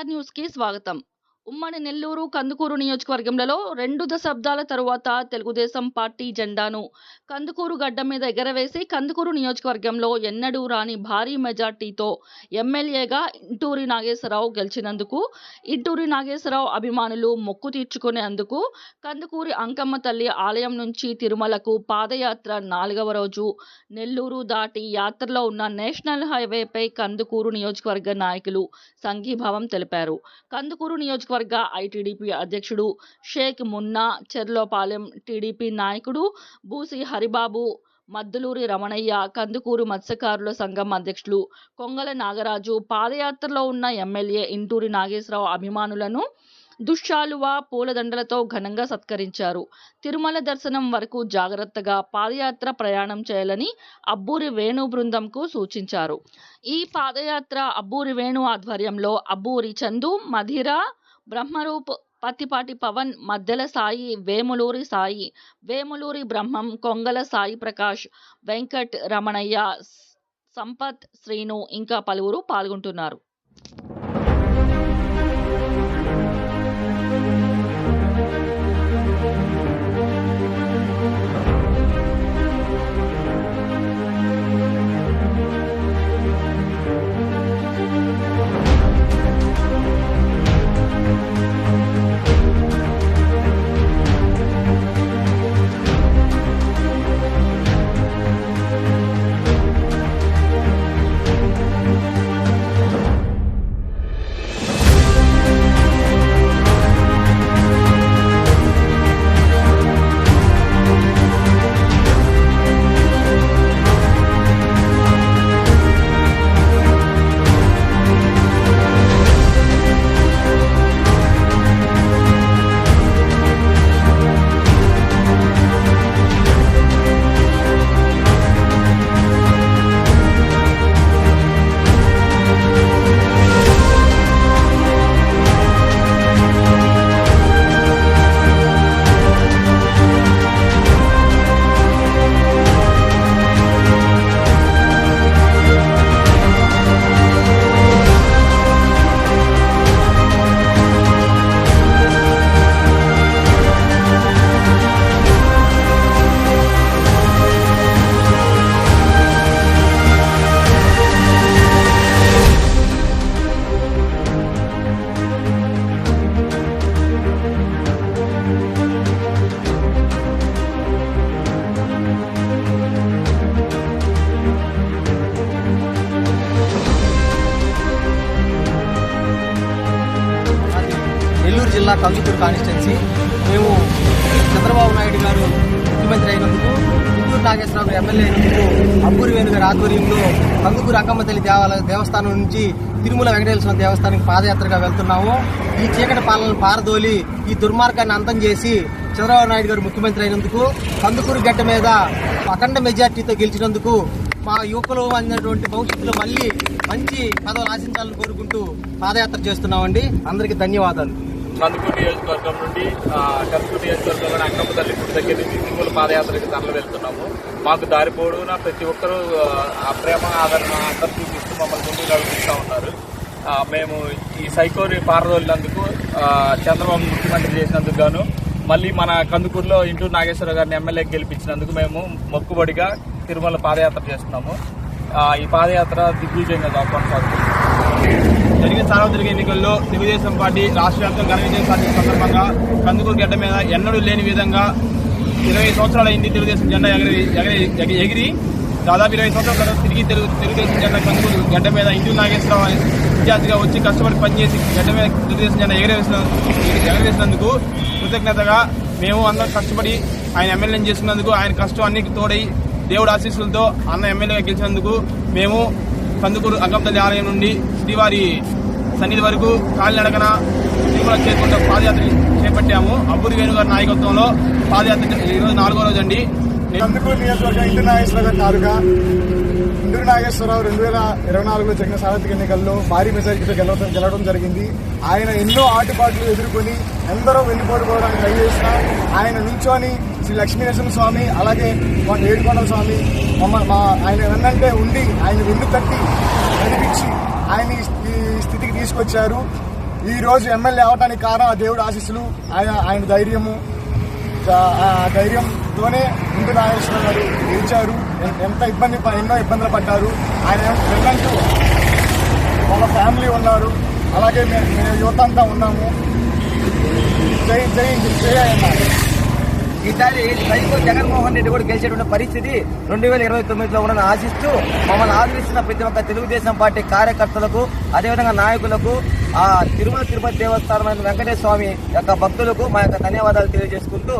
NTR news కి స్వాగతం. ఉమ్మడి నెల్లూరు, కందుకూరు నియోజకవర్గంలో 2 దశాబ్దాల తరువాత తెలుగుదేశం పార్టీ జెండాను కందుకూరు గడ్డ మీద ఎగరవేసి కందుకూరు నియోజకవర్గంలో ఎన్నడూ రాని భారీ మెజార్టీతో ఎమ్మెల్యేగా ఇంటూరి నాగేశ్వరరావు గెలిచినందుకు ఇంటూరి నాగేశ్వరరావు అభిమానులు మొక్కు తీర్చుకునేందుకు కందుకూరి అంకమ్మ తల్లి ఆలయం నుంచి తిరుమలకు పాదయాత్ర 4వ రోజు నెల్లూరు దాటి యాత్రలో ఉన్న నేషనల్ హైవేపై కందుకూరు నియోజకవర్గ నాయకులు సంఘీభావం తెలిపారు. కందుకూరు నియోజకవర్గ ఐటీడీపీ అధ్యక్షుడు షేక్ మున్నా, చెర్లోపాలెం టీడీపీ నాయకుడు బూసి హరిబాబు, మద్దులూరి రమణయ్య, కందుకూరు మత్స్యకారుల సంఘం అధ్యక్షులు కొంగల నాగరాజు పాదయాత్రలో ఉన్న ఎమ్మెల్యే ఇంటూరి నాగేశ్వరరావు అభిమానులను దుశ్శాలువ, పూలదండలతో ఘనంగా సత్కరించారు. తిరుమల దర్శనం వరకు జాగ్రత్తగా పాదయాత్ర ప్రయాణం చేయాలని అబ్బూరి వేణు బృందంకు సూచించారు. ఈ పాదయాత్ర అబ్బూరి వేణు ఆధ్వర్యంలో అబ్బూరి చందు, మధిర, బ్రహ్మరూప్, పత్తిపాటి పవన్, మద్దెల సాయి, వేములూరి సాయి, వేములూరి బ్రహ్మం, కొంగల సాయి ప్రకాష్, వెంకట్, రమణయ్య, సంపత్, శ్రీను ఇంకా పలువురు పాల్గొంటున్నారు. నెల్లూరు జిల్లా కందుకూరు కాన్స్టిట్యున్సీ. మేము చంద్రబాబు నాయుడు గారు ముఖ్యమంత్రి అయినందుకు, ఇంటూరి నాగేశ్వరరావు గారు ఎమ్మెల్యే అయినందుకు అబ్బూరి వేణు గారి ఆధ్వర్యంలో కందుకూరు అంకమ్మ తల్లి దేవస్థానం నుంచి తిరుమల వెంకటేశ్వర స్వామి దేవస్థానానికి పాదయాత్రగా వెళ్తున్నాము. ఈ చీకటి పాలనను పారదోలి ఈ దుర్మార్గాన్ని అంతం చేసి చంద్రబాబు నాయుడు గారు ముఖ్యమంత్రి అయినందుకు, కందుకూరు గడ్డ మీద అఖండ మెజార్టీతో గెలిచినందుకు మా యువకులు అన్నటువంటి భవిష్యత్తులో మళ్ళీ మంచి పదవులు ఆశించాలని కోరుకుంటూ పాదయాత్ర చేస్తున్నామండి. అందరికీ ధన్యవాదాలు. కందుకూరు నియోజకవర్గం నుండి కందుకూరు నియోజకవర్గంలోని అంకమ్మ తల్లి గుడి దగ్గర నుంచి తిరుమల పాదయాత్రకి తరలి వెళ్తున్నాము. మాకు దారి పొడవునా ప్రతి ఒక్కరూ ఆ ప్రేమ, ఆదరణ అందరూ చూపిస్తూ మమ్మల్ని ముందుకు నడిపిస్తూ ఉన్నారు. మేము ఈ సైకోని పారదోలినందుకు, చంద్రబాబు ముఖ్యమంత్రి చేసినందుకు గాను, మళ్ళీ మన కందుకూరులో ఇంటూరి నాగేశ్వరరావు గారిని ఎమ్మెల్యే గెలిపించినందుకు మేము మొక్కుబడిగా తిరుమల పాదయాత్ర చేస్తున్నాము. ఈ పాదయాత్ర దిగ్విజయంగా కొనసాగుతుంది. జరిగిన సార్వత్రిక ఎన్నికల్లో తెలుగుదేశం పార్టీ రాష్ట్ర వ్యాప్తంగా ఘన విజయం సాధించిన సందర్భంగా కందుకూరు గడ్డ మీద ఎన్నడూ లేని విధంగా 20 సంవత్సరాలు అయింది తెలుగుదేశం జెండా ఎగిరి. దాదాపు 20 సంవత్సరాల తర్వాత తిరిగి తెలుగుదేశం జెండా కందుకూరు గడ్డ మీద ఇంటూరి నాగేశ్వరరావు విద్యార్థిగా వచ్చి కష్టపడి పనిచేసి గడ్డ మీద తెలుగుదేశం జెండా ఎగరవేసినందుకు కృతజ్ఞతగా మేము అందరం కష్టపడి ఆయన ఎమ్మెల్యేని చేసినందుకు, ఆయన కష్టం అన్నికి తోడై దేవుడు ఆశీస్సులతో అన్న ఎమ్మెల్యేగా గెలిచినందుకు మేము కందుకూరు అంకమ్మ తల్లి ఆలయం నుండి శ్రీవారి సన్నిధి వరకు కాలినడకన తిరుమల చేరుకుంటూ పాదయాత్ర చేపట్టాము. అబ్బూరి వేణు గారి నాయకత్వంలో పాదయాత్ర ఈరోజు 4వ రోజు అండి. కందుకూరు నియోజకవర్గం ఇంటూరి నాగేశ్వరరావు గారి తాలూకా. ఇంటూరి నాగేశ్వరరావు 2024లో జరిగిన సార్వత్రిక ఎన్నికల్లో భారీ మెజారిటీతో గెలవడం జరిగింది. ఆయన ఎన్నో ఆటుపాట్లు ఎదుర్కొని ఎందరో వెన్నుపోటుకోవడానికి ట్రై చేసిన ఆయన నిల్చొని శ్రీ లక్ష్మీనరసింహ స్వామి, అలాగే మా ఏడుకొండల స్వామి ఆయన వెన్నంటే ఉండి ఆయన వెన్ను తట్టి నడిపించి ఆయన ఈ స్థితికి తీసుకొచ్చారు. ఈ రోజు ఎమ్మెల్యే అవడానికి కారణం ఆ దేవుడు ఆశీస్సులు, ఆయన ధైర్యము. ఆ ధైర్యంతోనే ఇంటూరు నాగేశ్వరరావు గారు గెలిచారు. ఎన్నో ఇబ్బందులు పడ్డారు. ఆయన వెళ్ళంటూ వాళ్ళ ఫ్యామిలీ ఉన్నారు. అలాగే మేము యువత అంతా ఉన్నాము. జై జై జై అన్నారు. ఈసారి సైకో జగన్మోహన్ రెడ్డి కూడా గెలిచేటువంటి పరిస్థితి 2029లో ఉండని ఆశిస్తూ మమ్మల్ని ఆదరిస్తున్న ప్రతి ఒక్క తెలుగుదేశం పార్టీ కార్యకర్తలకు, అదేవిధంగా నాయకులకు, ఆ తిరుమల తిరుపతి దేవస్థానం వెంకటేశ్వర స్వామి యొక్క భక్తులకు మా యొక్క ధన్యవాదాలు తెలియజేసుకుంటూ